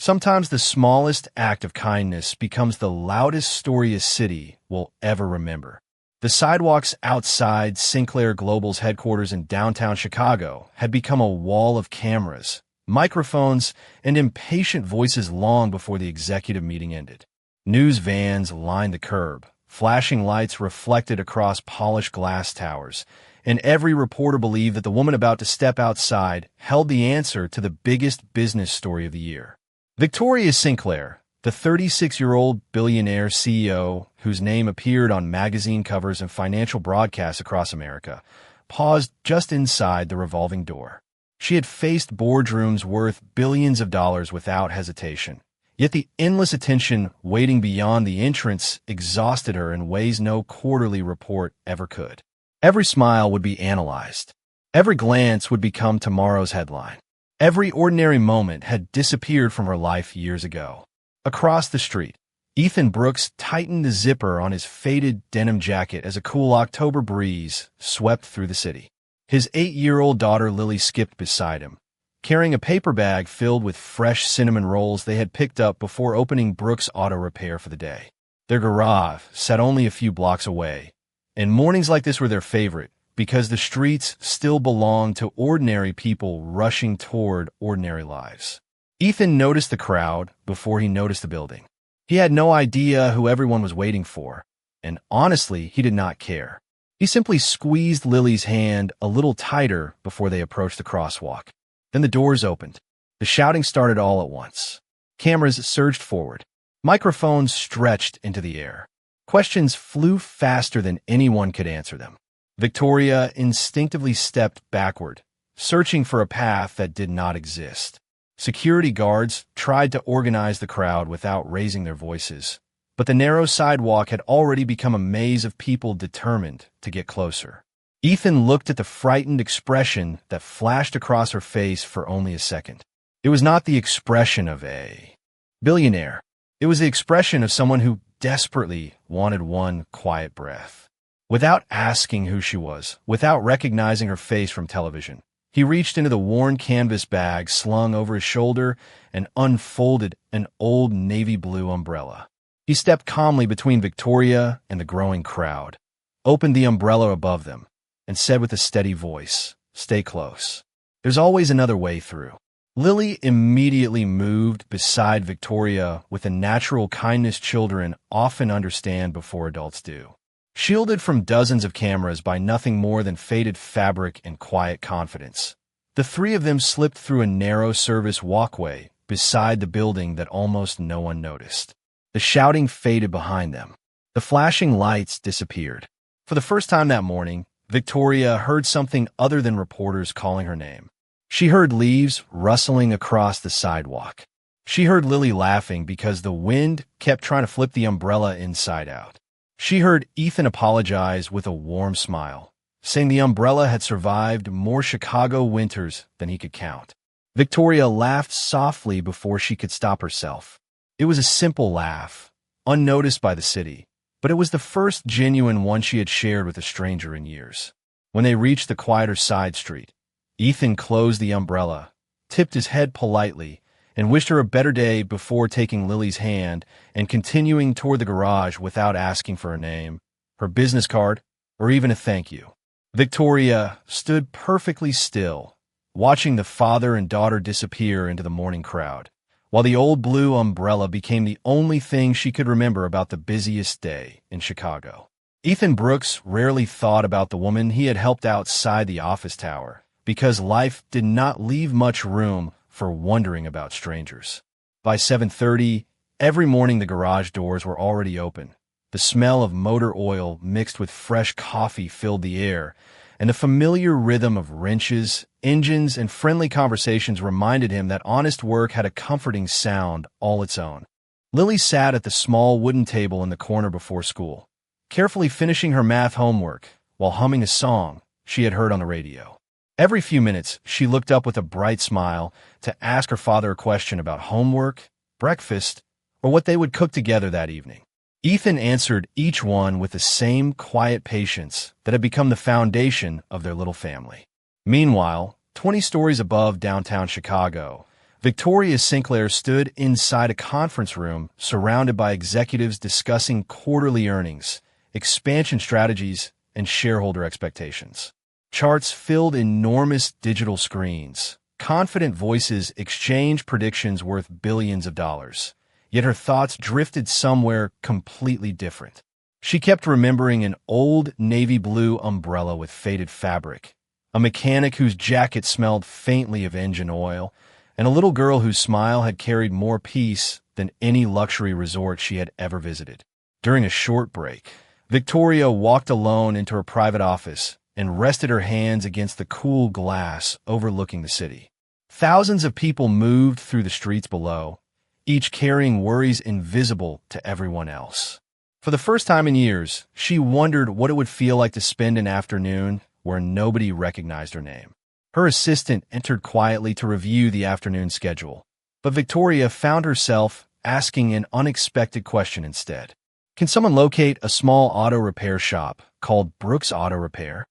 Sometimes the smallest act of kindness becomes the loudest story a city will ever remember. The sidewalks outside Sinclair Global's headquarters in downtown Chicago had become a wall of cameras, microphones, and impatient voices long before the executive meeting ended. News vans lined the curb, flashing lights reflected across polished glass towers, and every reporter believed that the woman about to step outside held the answer to the biggest business story of the year. Victoria Sinclair, the 36-year-old billionaire CEO whose name appeared on magazine covers and financial broadcasts across America, paused just inside the revolving door. She had faced boardrooms worth billions of dollars without hesitation. Yet the endless attention waiting beyond the entrance exhausted her in ways no quarterly report ever could. Every smile would be analyzed. Every glance would become tomorrow's headline. Every ordinary moment had disappeared from her life years ago. Across the street, Ethan Brooks tightened the zipper on his faded denim jacket as a cool October breeze swept through the city. His 8-year-old daughter Lily skipped beside him, carrying a paper bag filled with fresh cinnamon rolls they had picked up before opening Brooks' Auto Repair for the day. Their garage sat only a few blocks away, and mornings like this were their favorite because the streets still belonged to ordinary people rushing toward ordinary lives. Ethan noticed the crowd before he noticed the building. He had no idea who everyone was waiting for, and honestly, he did not care. He simply squeezed Lily's hand a little tighter before they approached the crosswalk. Then the doors opened. The shouting started all at once. Cameras surged forward. Microphones stretched into the air. Questions flew faster than anyone could answer them. Victoria instinctively stepped backward, searching for a path that did not exist. Security guards tried to organize the crowd without raising their voices, but the narrow sidewalk had already become a maze of people determined to get closer. Ethan looked at the frightened expression that flashed across her face for only a second. It was not the expression of a billionaire. It was the expression of someone who desperately wanted one quiet breath. Without asking who she was, without recognizing her face from television, he reached into the worn canvas bag slung over his shoulder and unfolded an old navy blue umbrella. He stepped calmly between Victoria and the growing crowd, opened the umbrella above them, and said with a steady voice, "Stay close. There's always another way through." Lily immediately moved beside Victoria with the natural kindness children often understand before adults do. Shielded from dozens of cameras by nothing more than faded fabric and quiet confidence, the three of them slipped through a narrow service walkway beside the building that almost no one noticed. The shouting faded behind them. The flashing lights disappeared. For the first time that morning, Victoria heard something other than reporters calling her name. She heard leaves rustling across the sidewalk. She heard Lily laughing because the wind kept trying to flip the umbrella inside out. She heard Ethan apologize with a warm smile, saying the umbrella had survived more Chicago winters than he could count. Victoria laughed softly before she could stop herself. It was a simple laugh, unnoticed by the city, but it was the first genuine one she had shared with a stranger in years. When they reached the quieter side street, Ethan closed the umbrella, tipped his head politely, and wished her a better day before taking Lily's hand and continuing toward the garage without asking for her name, her business card, or even a thank you. Victoria stood perfectly still, watching the father and daughter disappear into the morning crowd, while the old blue umbrella became the only thing she could remember about the busiest day in Chicago. Ethan Brooks rarely thought about the woman he had helped outside the office tower, because life did not leave much room for wondering about strangers. By 7:30, every morning the garage doors were already open. The smell of motor oil mixed with fresh coffee filled the air, and the familiar rhythm of wrenches, engines, and friendly conversations reminded him that honest work had a comforting sound all its own. Lily sat at the small wooden table in the corner before school, carefully finishing her math homework while humming a song she had heard on the radio. Every few minutes, she looked up with a bright smile to ask her father a question about homework, breakfast, or what they would cook together that evening. Ethan answered each one with the same quiet patience that had become the foundation of their little family. Meanwhile, 20 stories above downtown Chicago, Victoria Sinclair stood inside a conference room surrounded by executives discussing quarterly earnings, expansion strategies, and shareholder expectations. Charts filled enormous digital screens. Confident voices exchanged predictions worth billions of dollars. Yet her thoughts drifted somewhere completely different. She kept remembering an old navy blue umbrella with faded fabric, a mechanic whose jacket smelled faintly of engine oil, and a little girl whose smile had carried more peace than any luxury resort she had ever visited. During a short break, Victoria walked alone into her private office and rested her hands against the cool glass overlooking the city. Thousands of people moved through the streets below, each carrying worries invisible to everyone else. For the first time in years, she wondered what it would feel like to spend an afternoon where nobody recognized her name. Her assistant entered quietly to review the afternoon schedule, but Victoria found herself asking an unexpected question instead. Can someone locate a small auto repair shop called Brooks Auto Repair?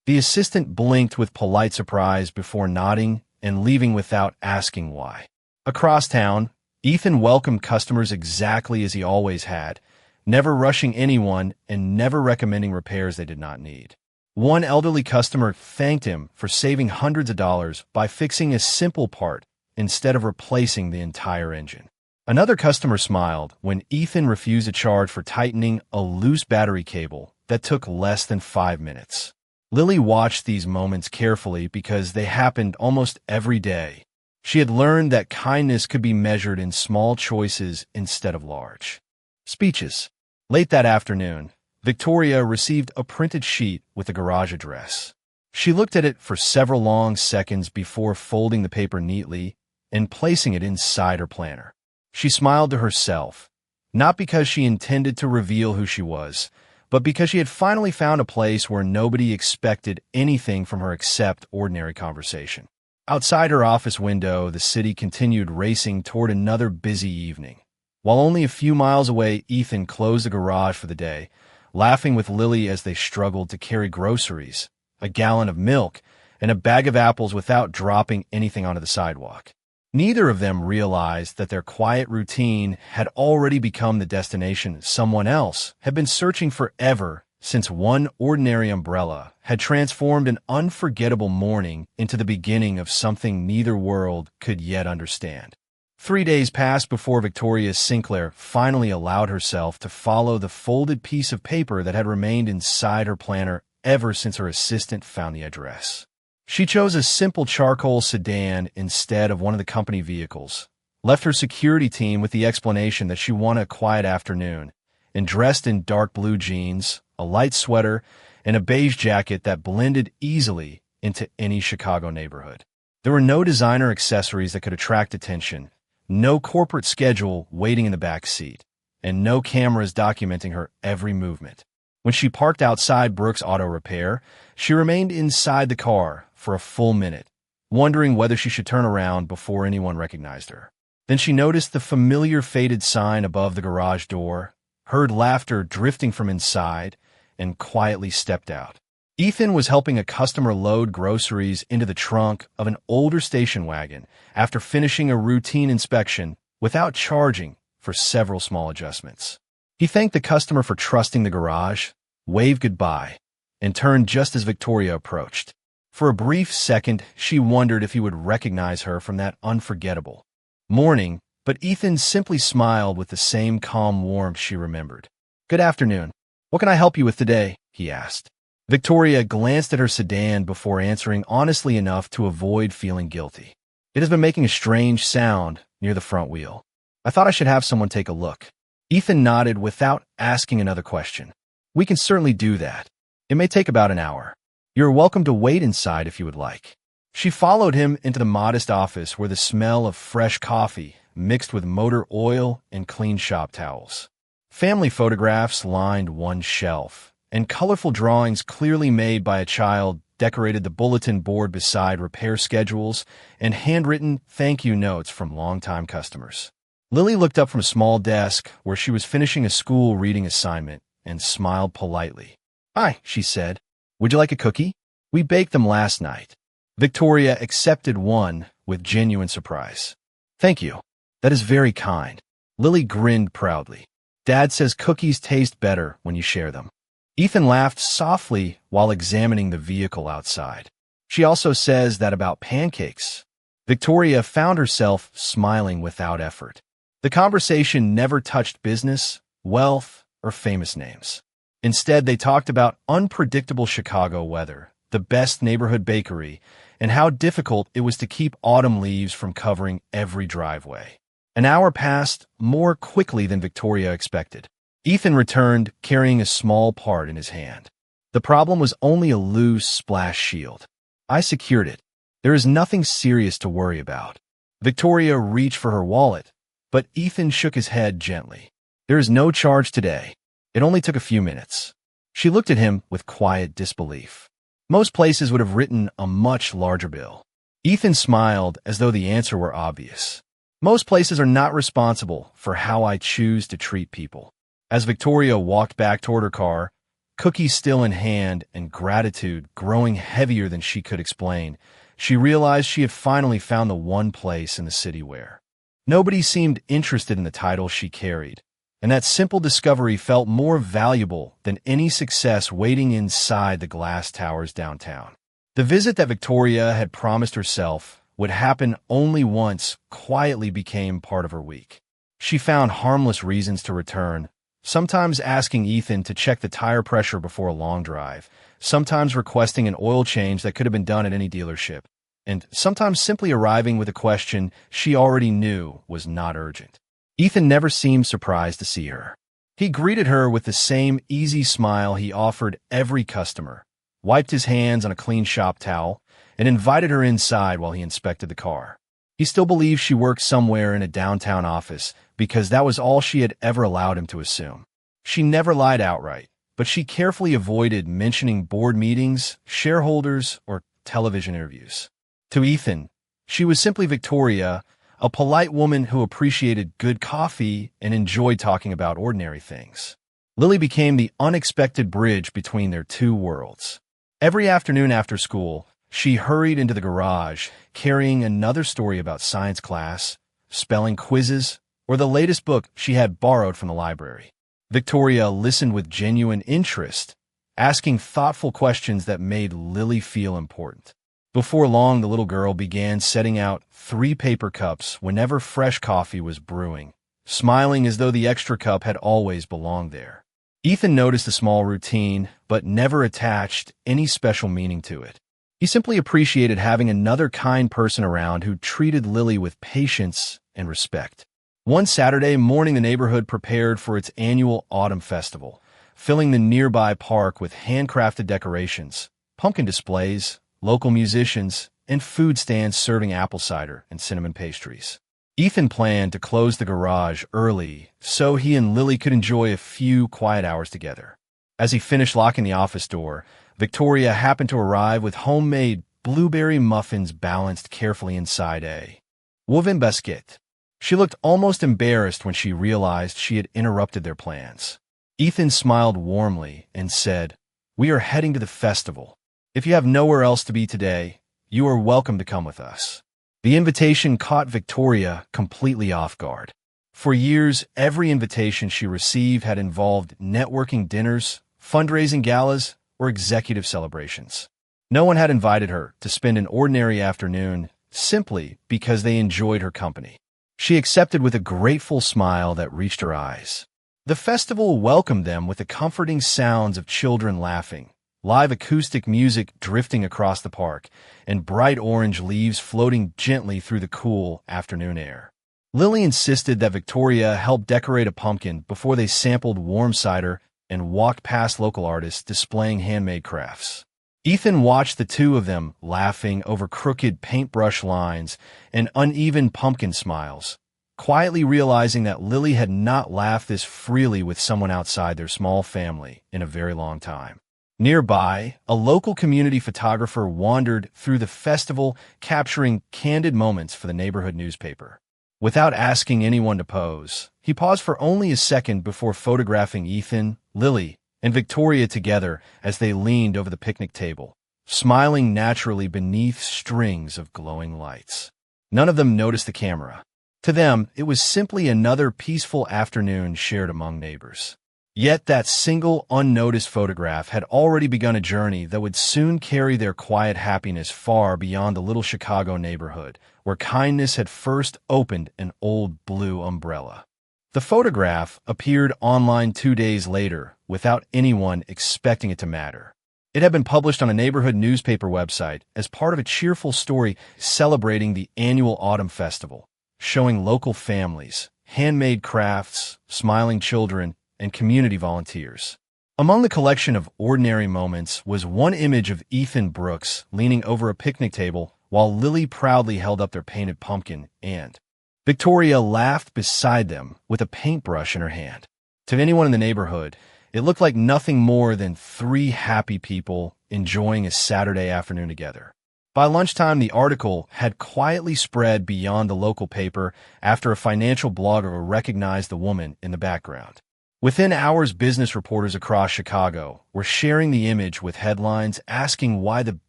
The assistant blinked with polite surprise before nodding and leaving without asking why. Across town, Ethan welcomed customers exactly as he always had, never rushing anyone and never recommending repairs they did not need. One elderly customer thanked him for saving hundreds of dollars by fixing a simple part instead of replacing the entire engine. Another customer smiled when Ethan refused a charge for tightening a loose battery cable that took less than 5 minutes. Lily watched these moments carefully because they happened almost every day. She had learned that kindness could be measured in small choices instead of large. Speeches. Late that afternoon, Victoria received a printed sheet with a garage address. She looked at it for several long seconds before folding the paper neatly and placing it inside her planner. She smiled to herself, not because she intended to reveal who she was, but because she had finally found a place where nobody expected anything from her except ordinary conversation. Outside her office window, the city continued racing toward another busy evening. While only a few miles away, Ethan closed the garage for the day, laughing with Lily as they struggled to carry groceries, a gallon of milk, and a bag of apples without dropping anything onto the sidewalk. Neither of them realized that their quiet routine had already become the destination someone else had been searching forever, since one ordinary umbrella had transformed an unforgettable morning into the beginning of something neither world could yet understand. 3 days passed before Victoria Sinclair finally allowed herself to follow the folded piece of paper that had remained inside her planner ever since her assistant found the address. She chose a simple charcoal sedan instead of one of the company vehicles, left her security team with the explanation that she wanted a quiet afternoon, and dressed in dark blue jeans, a light sweater, and a beige jacket that blended easily into any Chicago neighborhood. There were no designer accessories that could attract attention, no corporate schedule waiting in the back seat, and no cameras documenting her every movement. When she parked outside Brooks Auto Repair, she remained inside the car for a full minute, wondering whether she should turn around before anyone recognized her. Then she noticed the familiar faded sign above the garage door, heard laughter drifting from inside, and quietly stepped out. Ethan was helping a customer load groceries into the trunk of an older station wagon after finishing a routine inspection without charging for several small adjustments. He thanked the customer for trusting the garage, waved goodbye, and turned just as Victoria approached. For a brief second, she wondered if he would recognize her from that unforgettable morning, but Ethan simply smiled with the same calm warmth she remembered. "Good afternoon. What can I help you with today?" he asked. Victoria glanced at her sedan before answering honestly enough to avoid feeling guilty. "It has been making a strange sound near the front wheel. I thought I should have someone take a look." Ethan nodded without asking another question. "We can certainly do that. It may take about an hour. You're welcome to wait inside if you would like." She followed him into the modest office where the smell of fresh coffee mixed with motor oil and clean shop towels. Family photographs lined one shelf, and colorful drawings clearly made by a child decorated the bulletin board beside repair schedules and handwritten thank you notes from longtime customers. Lily looked up from a small desk where she was finishing a school reading assignment and smiled politely. "Hi," she said. "Would you like a cookie? We baked them last night." Victoria accepted one with genuine surprise. Thank you. That is very kind. Lily grinned proudly. Dad says cookies taste better when you share them. Ethan laughed softly while examining the vehicle outside. She also says that about pancakes. Victoria found herself smiling without effort. The conversation never touched business, wealth, or famous names. Instead, they talked about unpredictable Chicago weather, the best neighborhood bakery, and how difficult it was to keep autumn leaves from covering every driveway. An hour passed more quickly than Victoria expected. Ethan returned, carrying a small part in his hand. The problem was only a loose splash shield. I secured it. There is nothing serious to worry about. Victoria reached for her wallet, but Ethan shook his head gently. There is no charge today. It only took a few minutes. She looked at him with quiet disbelief. Most places would have written a much larger bill. Ethan smiled as though the answer were obvious. Most places are not responsible for how I choose to treat people. As Victoria walked back toward her car, cookies still in hand and gratitude growing heavier than she could explain, she realized she had finally found the one place in the city where nobody seemed interested in the title she carried, and that simple discovery felt more valuable than any success waiting inside the glass towers downtown. The visit that Victoria had promised herself would happen only once quietly became part of her week. She found harmless reasons to return, sometimes asking Ethan to check the tire pressure before a long drive, sometimes requesting an oil change that could have been done at any dealership, and sometimes simply arriving with a question she already knew was not urgent. Ethan never seemed surprised to see her. He greeted her with the same easy smile he offered every customer, wiped his hands on a clean shop towel, and invited her inside while he inspected the car. He still believed she worked somewhere in a downtown office because that was all she had ever allowed him to assume. She never lied outright, but she carefully avoided mentioning board meetings, shareholders, or television interviews. To Ethan, she was simply Victoria, a polite woman who appreciated good coffee and enjoyed talking about ordinary things. Lily became the unexpected bridge between their two worlds. Every afternoon after school, she hurried into the garage, carrying another story about science class, spelling quizzes, or the latest book she had borrowed from the library. Victoria listened with genuine interest, asking thoughtful questions that made Lily feel important. Before long, the little girl began setting out 3 paper cups whenever fresh coffee was brewing, smiling as though the extra cup had always belonged there. Ethan noticed the small routine, but never attached any special meaning to it. He simply appreciated having another kind person around who treated Lily with patience and respect. One Saturday morning, the neighborhood prepared for its annual autumn festival, filling the nearby park with handcrafted decorations, pumpkin displays, local musicians, and food stands serving apple cider and cinnamon pastries. Ethan planned to close the garage early so he and Lily could enjoy a few quiet hours together. As he finished locking the office door, Victoria happened to arrive with homemade blueberry muffins balanced carefully inside a woven basket. She looked almost embarrassed when she realized she had interrupted their plans. Ethan smiled warmly and said, "We are heading to the festival. If you have nowhere else to be today, you are welcome to come with us." The invitation caught Victoria completely off guard. For years, every invitation she received had involved networking dinners, fundraising galas, or executive celebrations. No one had invited her to spend an ordinary afternoon simply because they enjoyed her company. She accepted with a grateful smile that reached her eyes. The festival welcomed them with the comforting sounds of children laughing, live acoustic music drifting across the park, and bright orange leaves floating gently through the cool afternoon air. Lily insisted that Victoria help decorate a pumpkin before they sampled warm cider and walked past local artists displaying handmade crafts. Ethan watched the two of them laughing over crooked paintbrush lines and uneven pumpkin smiles, quietly realizing that Lily had not laughed this freely with someone outside their small family in a very long time. Nearby, a local community photographer wandered through the festival, capturing candid moments for the neighborhood newspaper. Without asking anyone to pose, he paused for only a second before photographing Ethan, Lily, and Victoria together as they leaned over the picnic table, smiling naturally beneath strings of glowing lights. None of them noticed the camera. To them, it was simply another peaceful afternoon shared among neighbors. Yet that single, unnoticed photograph had already begun a journey that would soon carry their quiet happiness far beyond the little Chicago neighborhood, where kindness had first opened an old blue umbrella. The photograph appeared online 2 days later, without anyone expecting it to matter. It had been published on a neighborhood newspaper website as part of a cheerful story celebrating the annual Autumn Festival, showing local families, handmade crafts, smiling children, and community volunteers. Among the collection of ordinary moments was one image of Ethan Brooks leaning over a picnic table while Lily proudly held up their painted pumpkin and Victoria laughed beside them with a paintbrush in her hand. To anyone in the neighborhood, it looked like nothing more than three happy people enjoying a Saturday afternoon together. By lunchtime, the article had quietly spread beyond the local paper after a financial blogger recognized the woman in the background. Within hours, business reporters across Chicago were sharing the image with headlines asking why the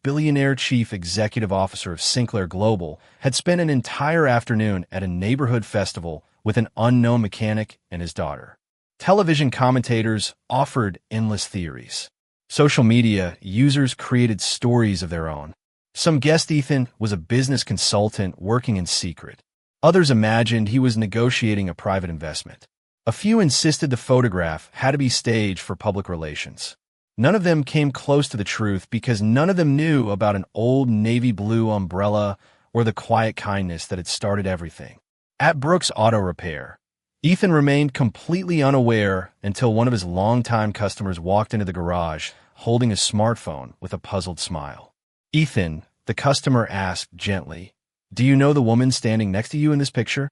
billionaire chief executive officer of Sinclair Global had spent an entire afternoon at a neighborhood festival with an unknown mechanic and his daughter. Television commentators offered endless theories. Social media users created stories of their own. Some guessed Ethan was a business consultant working in secret. Others imagined he was negotiating a private investment. A few insisted the photograph had to be staged for public relations. None of them came close to the truth because none of them knew about an old navy blue umbrella or the quiet kindness that had started everything. At Brooks Auto Repair, Ethan remained completely unaware until one of his longtime customers walked into the garage holding a smartphone with a puzzled smile. "Ethan," the customer asked gently, "do you know the woman standing next to you in this picture?"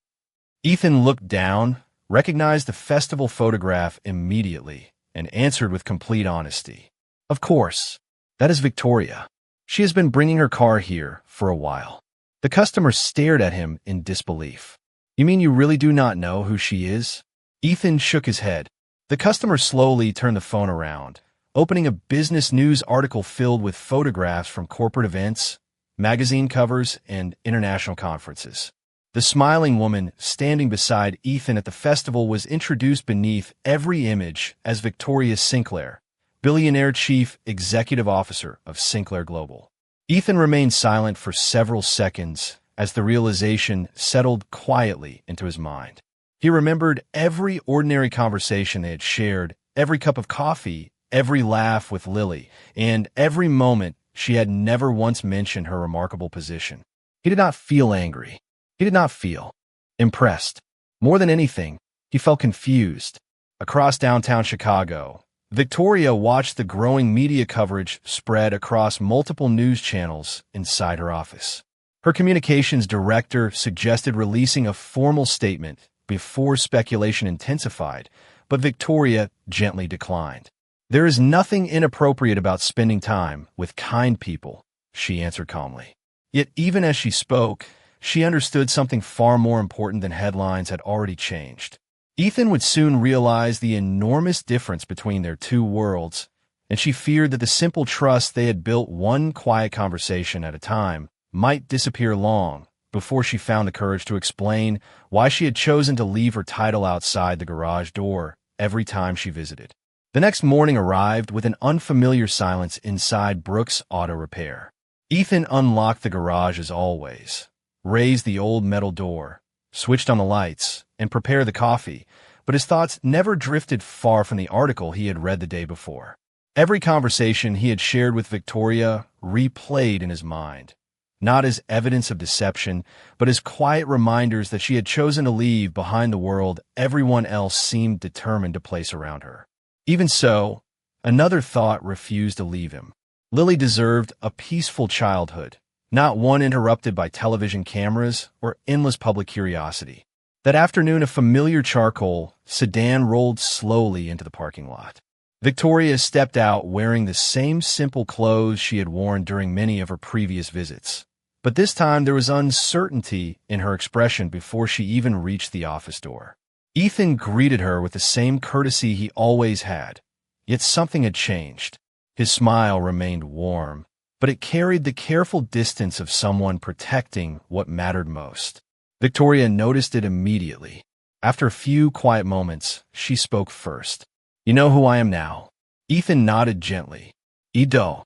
Ethan looked down, recognized the festival photograph immediately, and answered with complete honesty. "Of course. That is Victoria. She has been bringing her car here for a while." The customer stared at him in disbelief. "You mean you really do not know who she is?" Ethan shook his head. The customer slowly turned the phone around, opening a business news article filled with photographs from corporate events, magazine covers, and international conferences. The smiling woman standing beside Ethan at the festival was introduced beneath every image as Victoria Sinclair, billionaire chief executive officer of Sinclair Global. Ethan remained silent for several seconds as the realization settled quietly into his mind. He remembered every ordinary conversation they had shared, every cup of coffee, every laugh with Lily, and every moment she had never once mentioned her remarkable position. He did not feel angry. He did not feel impressed. More than anything, he felt confused. Across downtown Chicago, Victoria watched the growing media coverage spread across multiple news channels inside her office. Her communications director suggested releasing a formal statement before speculation intensified, but Victoria gently declined. "There is nothing inappropriate about spending time with kind people," she answered calmly. Yet even as she spoke, she understood something far more important than headlines had already changed. Ethan would soon realize the enormous difference between their two worlds, and she feared that the simple trust they had built one quiet conversation at a time might disappear long before she found the courage to explain why she had chosen to leave her title outside the garage door every time she visited. The next morning arrived with an unfamiliar silence inside Brooks Auto Repair. Ethan unlocked the garage as always, raised the old metal door, switched on the lights, and prepared the coffee, but his thoughts never drifted far from the article he had read the day before. Every conversation he had shared with Victoria replayed in his mind, not as evidence of deception, but as quiet reminders that she had chosen to leave behind the world everyone else seemed determined to place around her. Even so, another thought refused to leave him. Lily deserved a peaceful childhood, not one interrupted by television cameras or endless public curiosity. That afternoon, a familiar charcoal sedan rolled slowly into the parking lot. Victoria stepped out wearing the same simple clothes she had worn during many of her previous visits. But this time there was uncertainty in her expression before she even reached the office door. Ethan greeted her with the same courtesy he always had, yet something had changed. His smile remained warm, but it carried the careful distance of someone protecting what mattered most. Victoria noticed it immediately. After a few quiet moments, she spoke first. You know who I am now? Ethan nodded gently. Ido.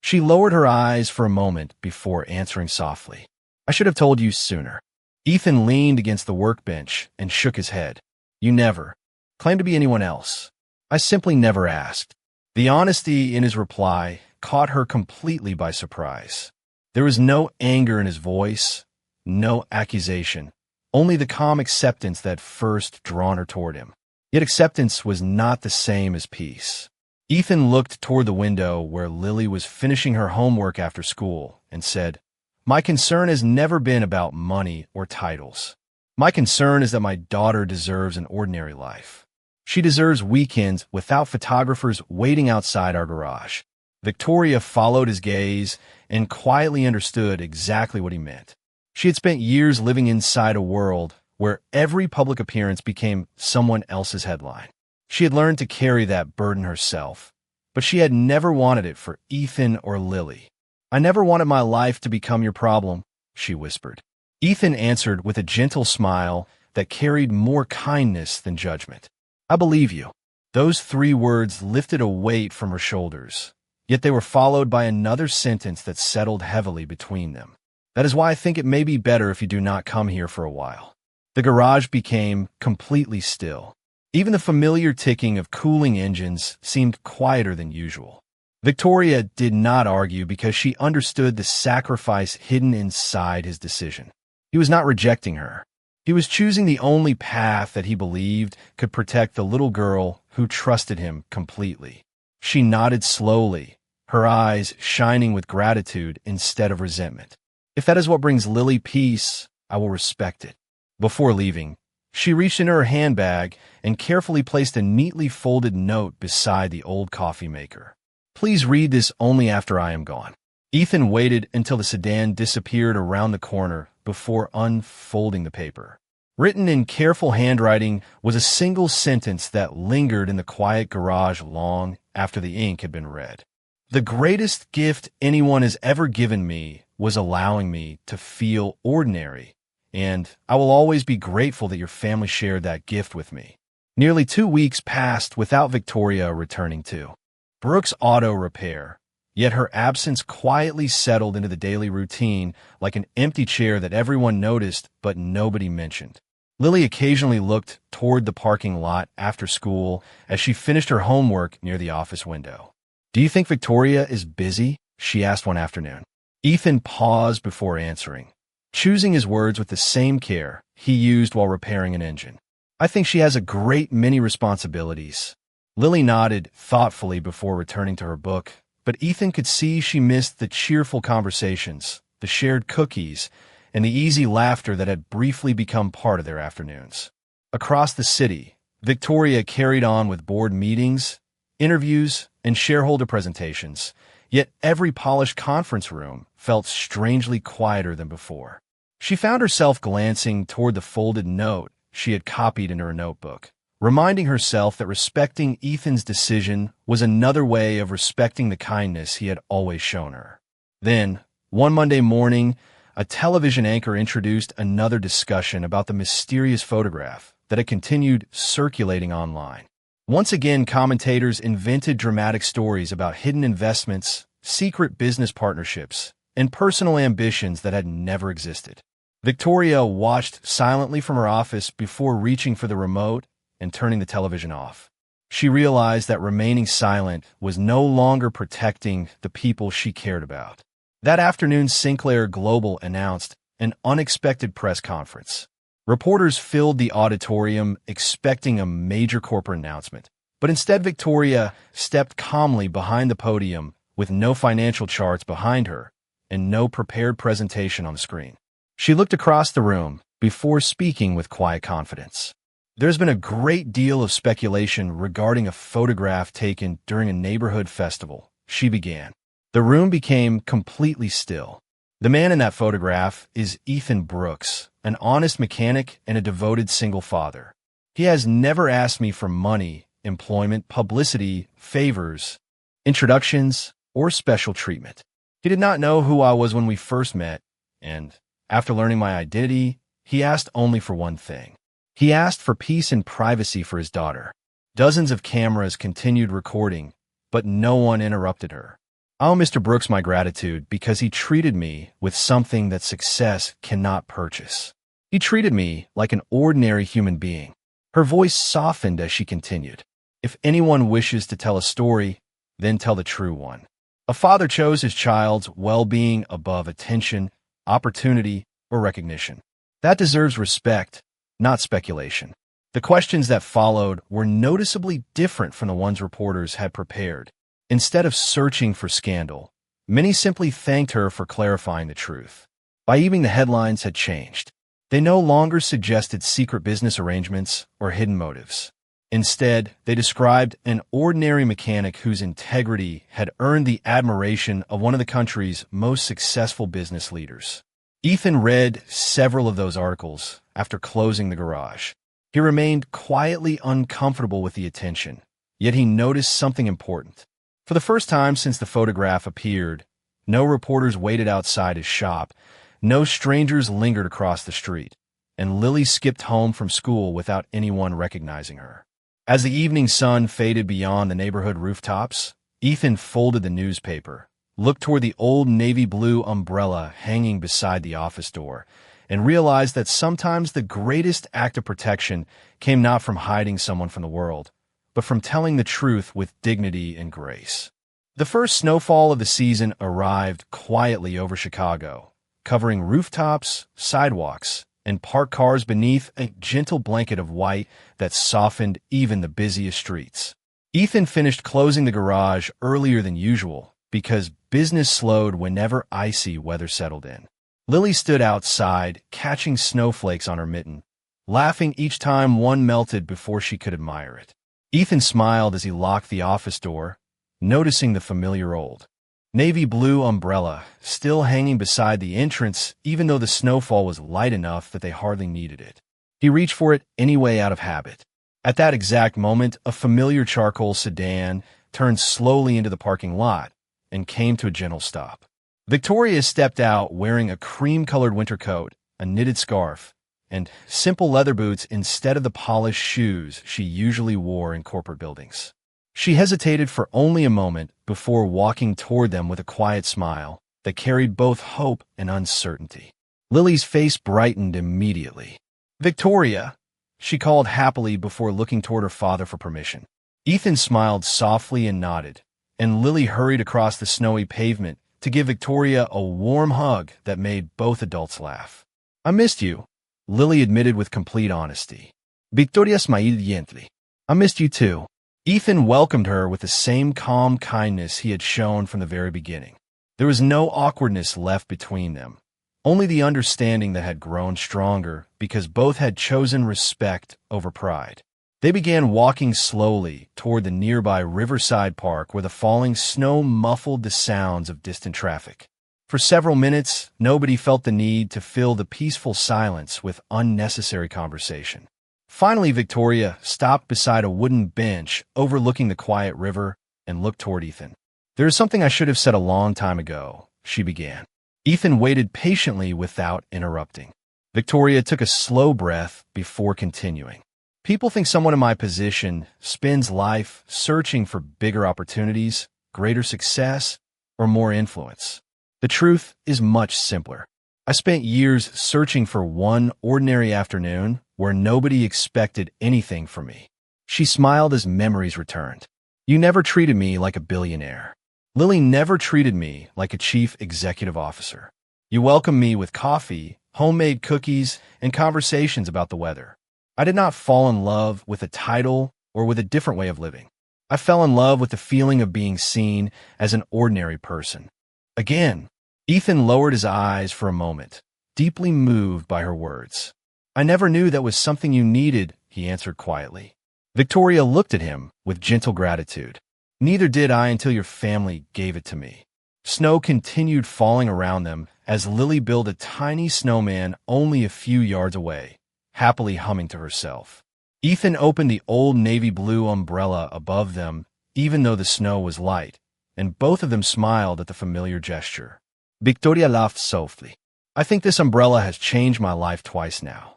She lowered her eyes for a moment before answering softly. I should have told you sooner. Ethan leaned against the workbench and shook his head. You never claimed to be anyone else. I simply never asked. The honesty in his reply caught her completely by surprise. There was no anger in his voice, no accusation, only the calm acceptance that had first drawn her toward him. Yet acceptance was not the same as peace. Ethan looked toward the window where Lily was finishing her homework after school and said, My concern has never been about money or titles. My concern is that my daughter deserves an ordinary life. She deserves weekends without photographers waiting outside our garage. Victoria followed his gaze and quietly understood exactly what he meant. She had spent years living inside a world where every public appearance became someone else's headline. She had learned to carry that burden herself, but she had never wanted it for Ethan or Lily. I never wanted my life to become your problem, she whispered. Ethan answered with a gentle smile that carried more kindness than judgment. I believe you. Those 3 words lifted a weight from her shoulders, yet they were followed by another sentence that settled heavily between them. That is why I think it may be better if you do not come here for a while. The garage became completely still. Even the familiar ticking of cooling engines seemed quieter than usual. Victoria did not argue because she understood the sacrifice hidden inside his decision. He was not rejecting her. He was choosing the only path that he believed could protect the little girl who trusted him completely. She nodded slowly, her eyes shining with gratitude instead of resentment. If that is what brings Lily peace, I will respect it. Before leaving, she reached into her handbag and carefully placed a neatly folded note beside the old coffee maker. Please read this only after I am gone. Ethan waited until the sedan disappeared around the corner before unfolding the paper. Written in careful handwriting was a single sentence that lingered in the quiet garage long after the ink had been read. The greatest gift anyone has ever given me was allowing me to feel ordinary, and I will always be grateful that your family shared that gift with me. Nearly 2 weeks passed without Victoria returning to Brooks Auto Repair, yet her absence quietly settled into the daily routine like an empty chair that everyone noticed but nobody mentioned. Lily occasionally looked toward the parking lot after school as she finished her homework near the office window. Do you think Victoria is busy? She asked one afternoon. Ethan paused before answering, choosing his words with the same care he used while repairing an engine. I think she has a great many responsibilities. Lily nodded thoughtfully before returning to her book, but Ethan could see she missed the cheerful conversations, the shared cookies, and the easy laughter that had briefly become part of their afternoons. Across the city, Victoria carried on with board meetings, interviews, and shareholder presentations, yet every polished conference room felt strangely quieter than before. She found herself glancing toward the folded note she had copied into her notebook, reminding herself that respecting Ethan's decision was another way of respecting the kindness he had always shown her. Then, one Monday morning, a television anchor introduced another discussion about the mysterious photograph that had continued circulating online. Once again, commentators invented dramatic stories about hidden investments, secret business partnerships, and personal ambitions that had never existed. Victoria watched silently from her office before reaching for the remote and turning the television off. She realized that remaining silent was no longer protecting the people she cared about. That afternoon, Sinclair Global announced an unexpected press conference. Reporters filled the auditorium expecting a major corporate announcement, but instead Victoria stepped calmly behind the podium with no financial charts behind her and no prepared presentation on the screen. She looked across the room before speaking with quiet confidence. There's been a great deal of speculation regarding a photograph taken during a neighborhood festival, she began. The room became completely still. The man in that photograph is Ethan Brooks, an honest mechanic and a devoted single father. He has never asked me for money, employment, publicity, favors, introductions, or special treatment. He did not know who I was when we first met, and after learning my identity, he asked only for one thing. He asked for peace and privacy for his daughter. Dozens of cameras continued recording, but no one interrupted her. I owe Mr. Brooks my gratitude because he treated me with something that success cannot purchase. He treated me like an ordinary human being. Her voice softened as she continued. If anyone wishes to tell a story, then tell the true one. A father chose his child's well-being above attention, opportunity, or recognition. That deserves respect, not speculation. The questions that followed were noticeably different from the ones reporters had prepared. Instead of searching for scandal, many simply thanked her for clarifying the truth. By evening, the headlines had changed. They no longer suggested secret business arrangements or hidden motives. Instead, they described an ordinary mechanic whose integrity had earned the admiration of one of the country's most successful business leaders. Ethan read several of those articles after closing the garage. He remained quietly uncomfortable with the attention, yet he noticed something important. For the first time since the photograph appeared, no reporters waited outside his shop, no strangers lingered across the street, and Lily skipped home from school without anyone recognizing her. As the evening sun faded beyond the neighborhood rooftops, Ethan folded the newspaper, looked toward the old navy blue umbrella hanging beside the office door, and realized that sometimes the greatest act of protection came not from hiding someone from the world, but from telling the truth with dignity and grace. The first snowfall of the season arrived quietly over Chicago, covering rooftops, sidewalks, and parked cars beneath a gentle blanket of white that softened even the busiest streets. Ethan finished closing the garage earlier than usual because business slowed whenever icy weather settled in. Lily stood outside, catching snowflakes on her mitten, laughing each time one melted before she could admire it. Ethan smiled as he locked the office door, noticing the familiar old navy blue umbrella still hanging beside the entrance even though the snowfall was light enough that they hardly needed it. He reached for it anyway out of habit. At that exact moment, a familiar charcoal sedan turned slowly into the parking lot and came to a gentle stop. Victoria stepped out wearing a cream-colored winter coat, a knitted scarf, and simple leather boots instead of the polished shoes she usually wore in corporate buildings. She hesitated for only a moment before walking toward them with a quiet smile that carried both hope and uncertainty. Lily's face brightened immediately. "Victoria," she called happily before looking toward her father for permission. Ethan smiled softly and nodded, and Lily hurried across the snowy pavement to give Victoria a warm hug that made both adults laugh. "I missed you," Lily admitted with complete honesty. Victoria smiled gently. "I missed you too." Ethan welcomed her with the same calm kindness he had shown from the very beginning. There was no awkwardness left between them, only the understanding that had grown stronger because both had chosen respect over pride. They began walking slowly toward the nearby Riverside Park where the falling snow muffled the sounds of distant traffic. For several minutes, nobody felt the need to fill the peaceful silence with unnecessary conversation. Finally, Victoria stopped beside a wooden bench overlooking the quiet river and looked toward Ethan. "There is something I should have said a long time ago," she began. Ethan waited patiently without interrupting. Victoria took a slow breath before continuing. "People think someone in my position spends life searching for bigger opportunities, greater success, or more influence. The truth is much simpler. I spent years searching for one ordinary afternoon where nobody expected anything from me." She smiled as memories returned. "You never treated me like a billionaire. Lily never treated me like a chief executive officer. You welcomed me with coffee, homemade cookies, and conversations about the weather. I did not fall in love with a title or with a different way of living. I fell in love with the feeling of being seen as an ordinary person." Again, Ethan lowered his eyes for a moment, deeply moved by her words. "I never knew that was something you needed," he answered quietly. Victoria looked at him with gentle gratitude. "Neither did I until your family gave it to me." Snow continued falling around them as Lily built a tiny snowman only a few yards away, happily humming to herself. Ethan opened the old navy blue umbrella above them, even though the snow was light, and both of them smiled at the familiar gesture. Victoria laughed softly. I think this umbrella has changed my life twice now.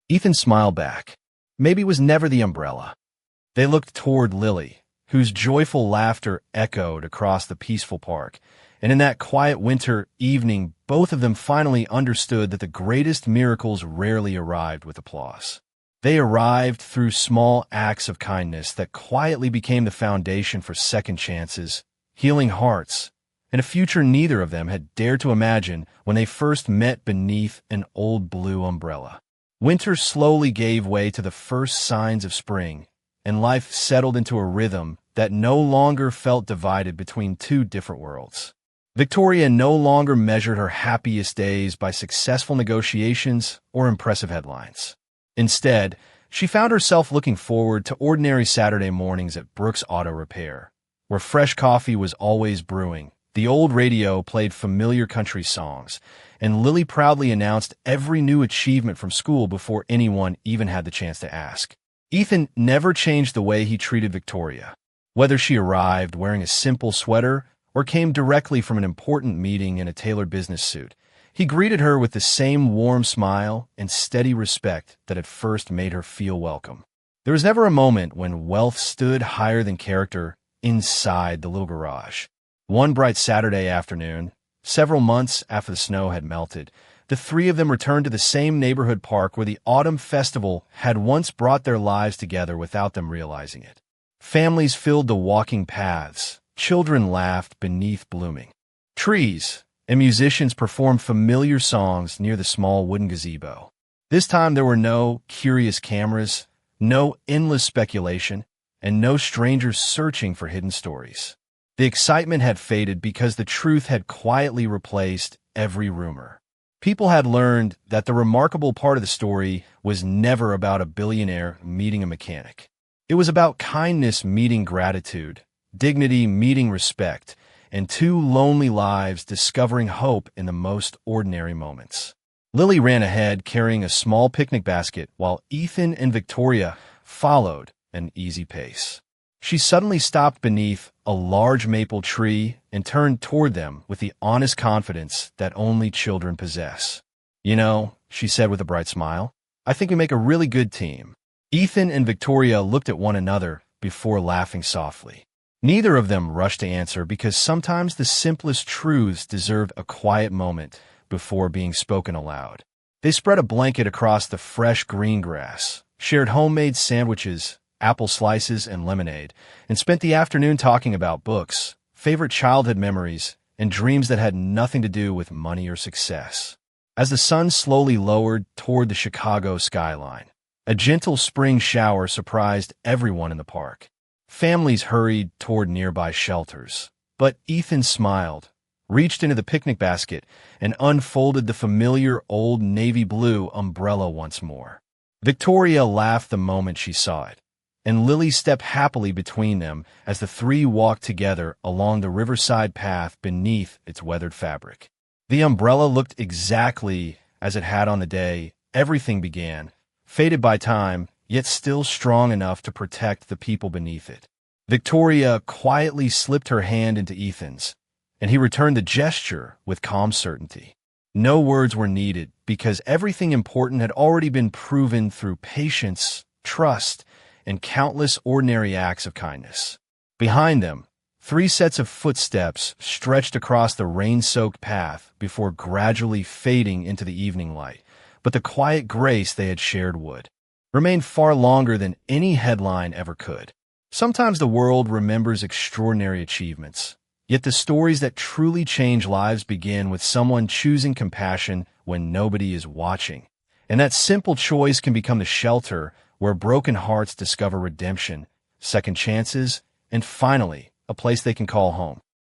Ethan smiled back. Maybe it was never the umbrella. They looked toward Lily, whose joyful laughter echoed across the peaceful park, and in that quiet winter evening, both of them finally understood that the greatest miracles rarely arrived with applause. They arrived through small acts of kindness that quietly became the foundation for second chances, healing hearts, and a future neither of them had dared to imagine when they first met beneath an old blue umbrella. Winter slowly gave way to the first signs of spring, and life settled into a rhythm that no longer felt divided between two different worlds. Victoria no longer measured her happiest days by successful negotiations or impressive headlines. Instead, she found herself looking forward to ordinary Saturday mornings at Brooks Auto Repair, where fresh coffee was always brewing, the old radio played familiar country songs, and Lily proudly announced every new achievement from school before anyone even had the chance to ask. Ethan never changed the way he treated Victoria. Whether she arrived wearing a simple sweater or came directly from an important meeting in a tailored business suit, he greeted her with the same warm smile and steady respect that had first made her feel welcome. There was never a moment when wealth stood higher than character inside the little garage. One bright Saturday afternoon, several months after the snow had melted, the three of them returned to the same neighborhood park where the autumn festival had once brought their lives together without them realizing it. Families filled the walking paths, children laughed beneath blooming trees, and musicians performed familiar songs near the small wooden gazebo. This time there were no curious cameras, no endless speculation, and no strangers searching for hidden stories. The excitement had faded because the truth had quietly replaced every rumor. People had learned that the remarkable part of the story was never about a billionaire meeting a mechanic. It was about kindness meeting gratitude, dignity meeting respect, and two lonely lives discovering hope in the most ordinary moments. Lily ran ahead carrying a small picnic basket while Ethan and Victoria followed an easy pace. She suddenly stopped beneath a large maple tree and turned toward them with the honest confidence that only children possess. "You know," she said with a bright smile, "I think we make a really good team." Ethan and Victoria looked at one another before laughing softly. Neither of them rushed to answer because sometimes the simplest truths deserved a quiet moment before being spoken aloud. They spread a blanket across the fresh green grass, shared homemade sandwiches, apple slices, and lemonade, and spent the afternoon talking about books, favorite childhood memories, and dreams that had nothing to do with money or success. As the sun slowly lowered toward the Chicago skyline, a gentle spring shower surprised everyone in the park. Families hurried toward nearby shelters, but Ethan smiled, reached into the picnic basket, and unfolded the familiar old navy blue umbrella once more. Victoria laughed the moment she saw it, and Lily stepped happily between them as the three walked together along the riverside path beneath its weathered fabric. The umbrella looked exactly as it had on the day everything began, faded by time, yet still strong enough to protect the people beneath it. Victoria quietly slipped her hand into Ethan's, and he returned the gesture with calm certainty. No words were needed because everything important had already been proven through patience, trust, and countless ordinary acts of kindness. Behind them, three sets of footsteps stretched across the rain-soaked path before gradually fading into the evening light, but the quiet grace they had shared would remain far longer than any headline ever could. Sometimes the world remembers extraordinary achievements, yet the stories that truly change lives begin with someone choosing compassion when nobody is watching. And that simple choice can become the shelter where broken hearts discover redemption, second chances, and finally, a place they can call home.